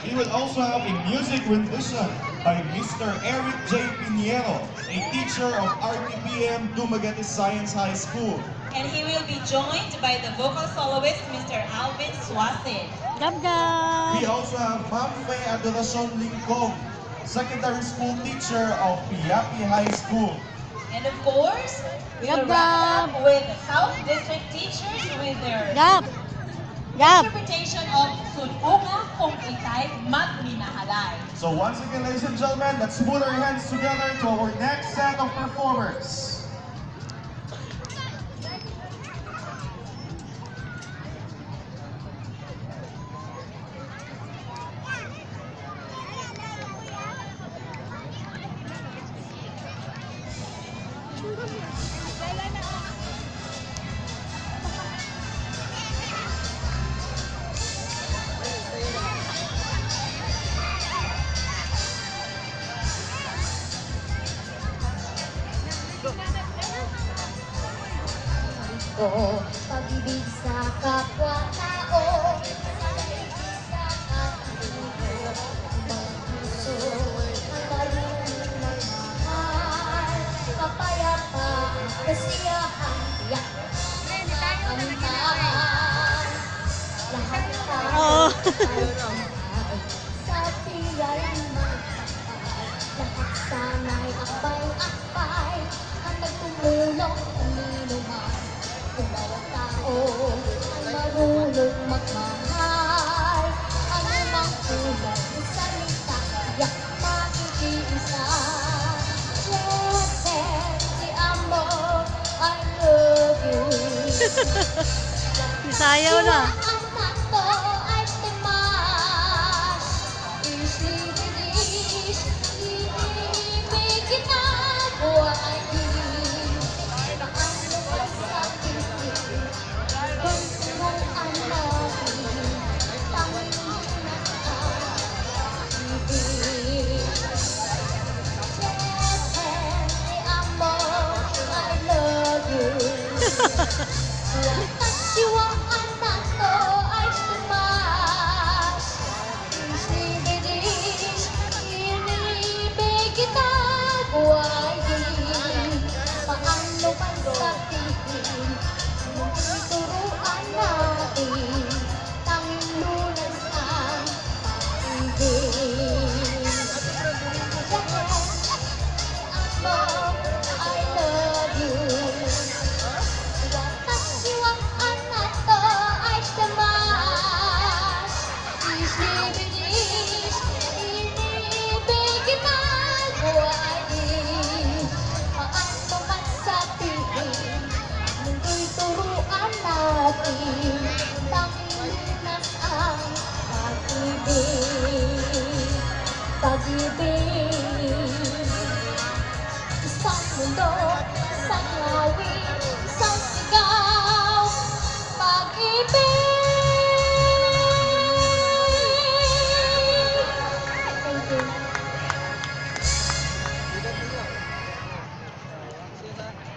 We will also have a music rendition by Mr. Eric J. Pinheiro, a teacher of RTPM Dumaguete Science High School. And he will be joined by the vocal soloist, Mr. Alvin Swasin. Gab gab! We also have Ma'am Faye Adoracion Lingkong, secondary school teacher of Piapi High School. And of course, we will wrap up with the South District teachers with their Gab! Gab! interpretation of Sunuga Kung Ika'y Magminahalay. So once again, ladies and gentlemen, let's put our hands together to our next set of performers. Pag-ibig sa kapwa-tao, sa katigo, ang puso, ang marunong magmahal, kapayapa, kasiyahan, tiyak, kakantaan, lahat tayo ay sa tiyay magkakal, lahat sana'y akbay-akbay, ang nagtumulong, uminuman. Kung bawat tao ang marunong magmahal, anumang kulang ng salita, tiyak makikiisa. Jesse, ti amo, I love you. Isayaw na. Ang nato ay timas, isinilis, iibig kita, buhay din. Kasiwaan nato ay tumas, isinilis, inibig kita, buhay din. Paano man sabihin, turuan natin, tanging lunas ang pag-ibig. I love you. Kasiwaan nato ay tamas, isinilis, inibig kita, buhay din. Paano man sabihin, mundo'y turuan natin, tanging lunas ang pag-ibig. Pag-ibig, isang mundo, isang lawin,